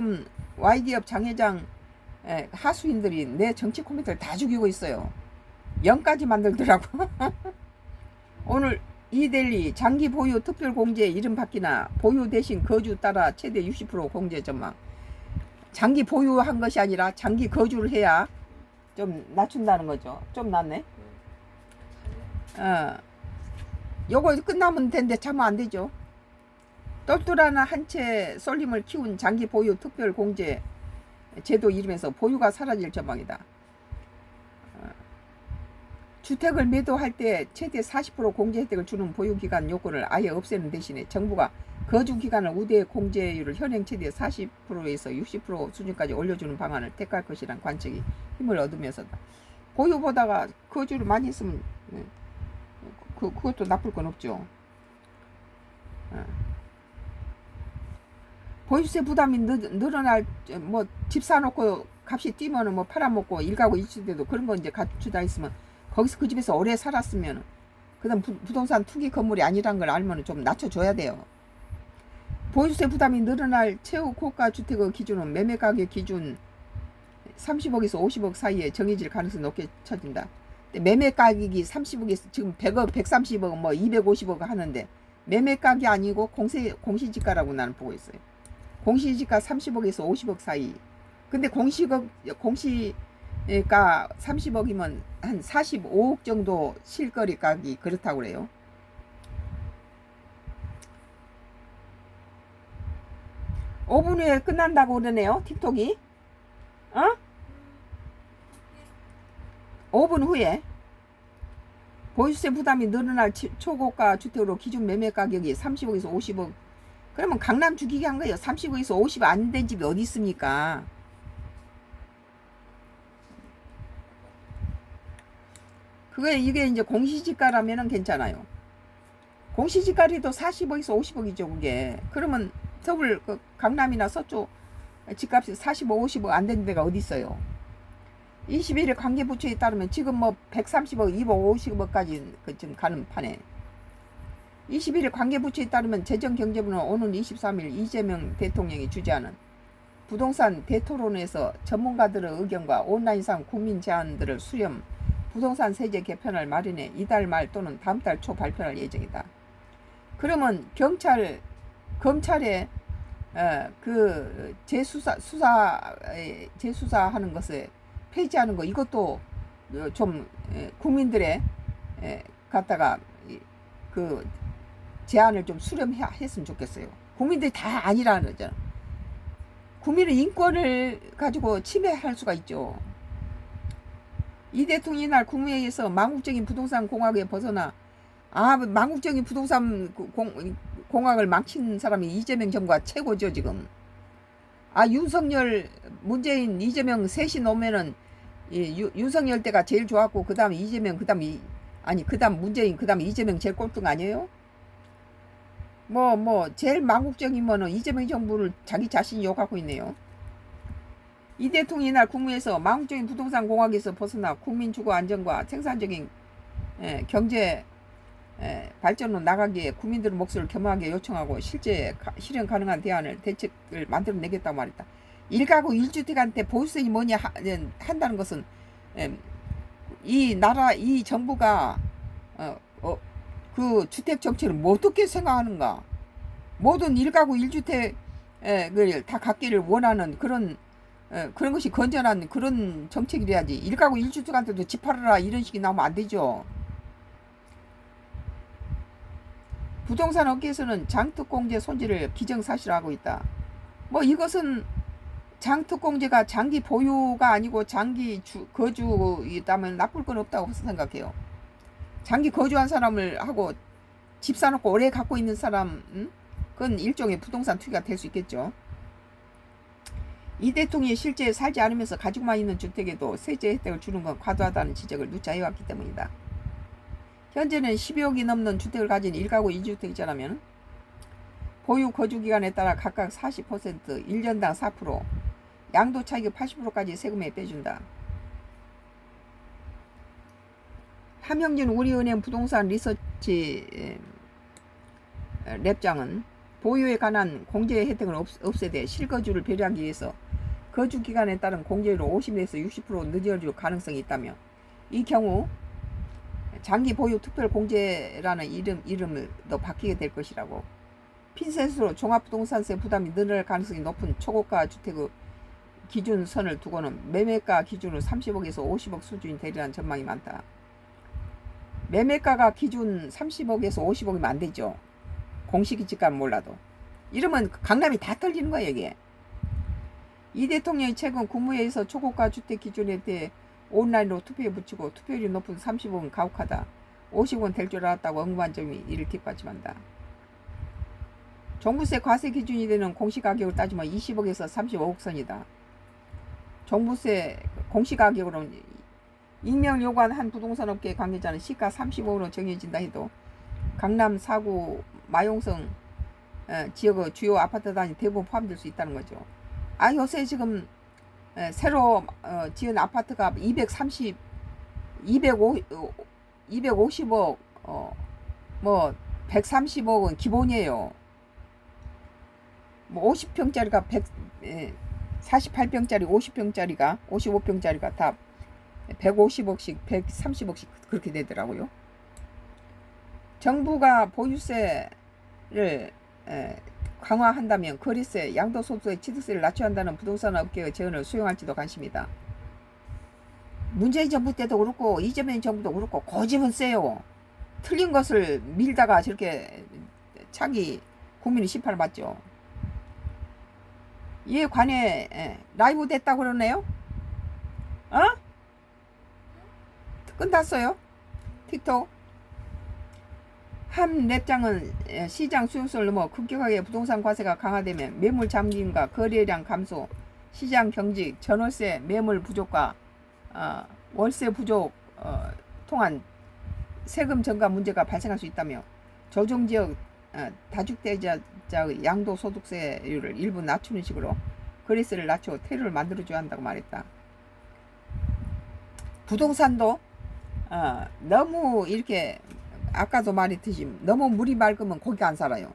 지금 Y기업 장회장 하수인들이 내 정치 코멘트를 다 죽이고 있어요. 0까지 만들더라고. 오늘 이델리 장기 보유 특별 공제 이름 바뀌나 보유 대신 거주 따라 최대 60% 공제 전망. 장기 보유한 것이 아니라 장기 거주를 해야 좀 낮춘다는 거죠. 좀 낫네. 요거 끝나면 된대. 참으면 안 되죠. 똘똘한 한 채 쏠림을 키운 장기 보유 특별 공제 제도 이름에서 보유가 사라질 전망이다. 주택을 매도할 때 최대 40% 공제 혜택을 주는 보유기간 요건을 아예 없애는 대신에 정부가 거주기간을 우대 공제율을 현행 최대 40%에서 60% 수준까지 올려주는 방안을 택할 것이란 관측이 힘을 얻으면서다. 보유보다가 거주를 많이 했으면 그것도 나쁠 건 없죠. 보유세 부담이 늘어날 뭐 집 사놓고 값이 뛰면은 뭐 팔아먹고 일가구 일주대도 그런 거 이제 갖추다 있으면 거기서 그 집에서 오래 살았으면 그다음 부동산 투기 건물이 아니란 걸 알면 좀 낮춰줘야 돼요. 보유세 부담이 늘어날 최후 고가 주택의 기준은 매매 가격 기준 30억에서 50억 사이에 정해질 가능성이 높게 쳐진다. 매매 가격이 30억에서 지금 100억, 130억, 뭐 250억 하는데 매매 가격이 아니고 공시지가라고 나는 보고 있어요. 공시지가 30억에서 50억 사이. 근데 공시가 30억이면 한 45억 정도 실거래 가격이 그렇다고 그래요. (5분) 후에 끝난다고 그러네요. 틱톡이. 5분 후에 보유세 부담이 늘어날 초고가 주택으로 기준 매매 가격이 30억에서 50억. 그러면 강남 죽이게 한 거예요. 30억에서 50억 안 된 집이 어디 있습니까? 이게 이제 공시지가라면은 괜찮아요. 공시지가라도 40억에서 50억이죠, 그게. 그러면 서울 강남이나 서쪽 집값이 45, 50억 안 되는 데가 어디 있어요? 21일 관계부처에 따르면 지금 뭐 130억, 250억까지 지금 가는 판에. 21일 관계부처에 따르면 재정경제부는 오는 23일 이재명 대통령이 주재하는 부동산 대토론에서 전문가들의 의견과 온라인상 국민 제안들을 수렴 부동산 세제 개편을 마련해 이달 말 또는 다음 달 초 발표할 예정이다. 그러면 검찰에 그 재수사하는 것에 폐지하는 거 이것도 좀 국민들의 갖다가 그 제안을 좀 수렴했으면 좋겠어요. 국민들이 다 아니라는 거잖아. 국민의 인권을 가지고 침해할 수가 있죠. 이 대통령이 날 국무회의에서 망국적인 부동산 공학에 벗어나 망국적인 부동산 공학을 망친 사람이 이재명 정부가 최고죠 지금. 윤석열, 문재인, 이재명 셋이 놓으면은 윤석열 때가 제일 좋았고 그 다음 이재명, 그 다음 문재인, 그 다음 이재명 제일 꼴등 아니에요? 제일 망국적이면은 이재명 정부를 자기 자신이 욕하고 있네요. 이 대통령이 날 국무에서 망국적인 부동산 공학에서 벗어나 국민 주거 안정과 생산적인 경제 발전으로 나가기에 국민들의 목소리를 겸허하게 요청하고 실제 실현 가능한 대책을 만들어내겠다고 말했다. 1가구 1주택한테 보유세이 뭐냐 한다는 것은 이 나라 이 정부가 그 주택 정책을 어떻게 생각하는가. 모든 1가구 1주택을 다 갖기를 원하는 그런 것이 건전한 그런 정책이래야지. 1가구 1주택한테도 집 팔아라 이런 식이 나오면 안 되죠. 부동산 업계에서는 장특공제 손질을 기정사실화하고 있다. 이것은 장특공제가 장기 보유가 아니고 장기 거주이다면 나쁠 건 없다고 생각해요. 장기 거주한 사람을 하고 집 사놓고 오래 갖고 있는 사람, 그건 일종의 부동산 투기가 될 수 있겠죠. 이 대통령이 실제 살지 않으면서 가지고만 있는 주택에도 세제 혜택을 주는 건 과도하다는 지적을 누차 해왔기 때문이다. 현재는 12억이 넘는 주택을 가진 1가구 2주택자라면 보유 거주기간에 따라 각각 40%, 1년당 4%, 양도 차익의 80%까지 세금에 빼준다. 함영진 우리은행 부동산 리서치 랩장은 보유에 관한 공제 혜택을 없애되 실거주를 배려하기 위해서 거주 기간에 따른 공제율을 50에서 60% 늦어질 가능성이 있다며 이 경우 장기 보유 특별 공제라는 이름을 더 바뀌게 될 것이라고. 핀셋으로 종합부동산세 부담이 늘어날 가능성이 높은 초고가 주택의 기준선을 두고는 매매가 기준으로 30억에서 50억 수준이 되리라는 전망이 많다. 매매가가 기준 30억에서 50억이면 안 되죠. 공식 집값은 몰라도. 이러면 강남이 다 털리는 거예요, 이게. 이 대통령이 최근 국무회의에서 초고가 주택 기준에 대해 온라인으로 투표에 붙이고 투표율이 높은 30억은 가혹하다. 50억은 될 줄 알았다고 언급한 점이 이를 뒷받침한다. 종부세 과세 기준이 되는 공시가격을 따지면 20억에서 35억 선이다. 종부세 공시가격으로 익명 요구한 한 부동산 업계 관계자는 시가 30억으로 정해진다 해도 강남 4구 마용성 지역의 주요 아파트 단위 대부분 포함될 수 있다는 거죠. 요새 지금 새로 지은 아파트가 250억 뭐 130억은 기본이에요. 뭐 50평짜리가 48평짜리 50평짜리가 55평짜리가 다 150억씩 130억씩 그렇게 되더라고요. 정부가 보유세를 강화한다면 거래세, 양도소득세, 취득세를 낮춰야 한다는 부동산 업계의 제언을 수용할지도 관심이다. 문재인 정부 때도 그렇고 이재명 정부도 그렇고 고집은 세요. 틀린 것을 밀다가 저렇게 차기 국민의 심판을 받죠. 이에 관해 라이브 됐다고 그러네요. 끝났어요. 틱톡. 한 랩장은 시장 수용성을 넘어 급격하게 부동산 과세가 강화되면 매물 잠김과 거래량 감소, 시장 경직, 전월세 매물 부족과 월세 부족 통한 세금 증가 문제가 발생할 수 있다며 조정지역 다주택자의 양도소득세율을 일부 낮추는 식으로 거래세를 낮춰 태를 만들어줘야 한다고 말했다. 부동산도 너무 이렇게 아까도 말했듯이 너무 물이 맑으면 고기 안 살아요.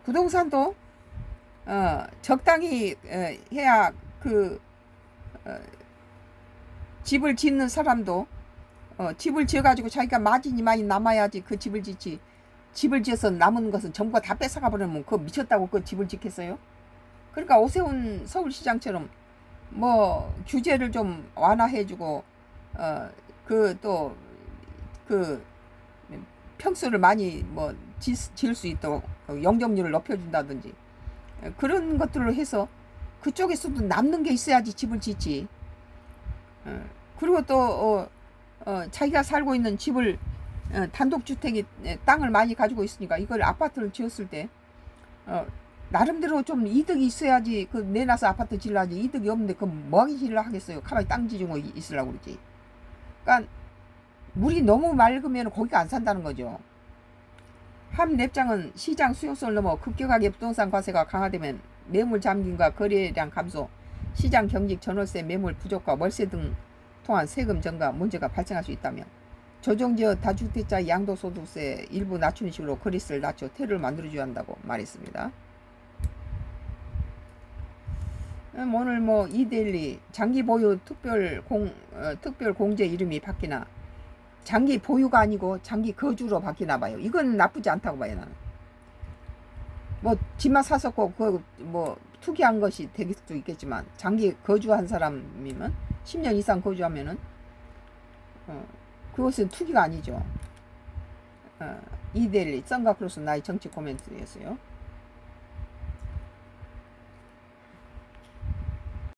부동산도 적당히 해야 그 집을 짓는 사람도 집을 지어가지고 자기가 마진이 많이 남아야지 그 집을 짓지. 집을 지어서 남은 것은 전부 다 뺏어가 버리면 그거 미쳤다고 그 집을 짓겠어요? 그러니까 오세훈 서울시장처럼 뭐 규제를 좀 완화해주고 그 평수를 많이 뭐 지을 수 있도록 용적률을 높여준다든지 그런 것들을 해서 그쪽에서도 남는 게 있어야지 집을 짓지. 그리고 또 자기가 살고 있는 집을 단독주택이 땅을 많이 가지고 있으니까 이걸 아파트를 지었을 때 나름대로 좀 이득이 있어야지 그 내놔서 아파트 지으려지. 이득이 없는데 그 뭐하기 지으려 하겠어요. 가만히 땅 지중고 있으려고 그러지. 그러니까 물이 너무 맑으면 거기가 안 산다는 거죠. 한 랩장은 시장 수용성을 넘어 급격하게 부동산 과세가 강화되면 매물 잠김과 거래량 감소, 시장 경직, 전월세, 매물 부족과 월세 등 통한 세금 증가 문제가 발생할 수 있다며 조정지역 다주택자 양도소득세 일부 낮추는 식으로 거래세를 낮춰 태를 만들어줘야 한다고 말했습니다. 오늘 뭐 이데일리 장기 보유 특별 공제 이름이 바뀌나 장기 보유가 아니고 장기 거주로 바뀌나 봐요. 이건 나쁘지 않다고 봐요. 나는 뭐 집만 샀었고 그 뭐 투기한 것이 될 수도 있겠지만 장기 거주한 사람이면 10년 이상 거주하면은 그것은 투기가 아니죠. 이데일리 썬가크로스 나의 정치 코멘트였어요.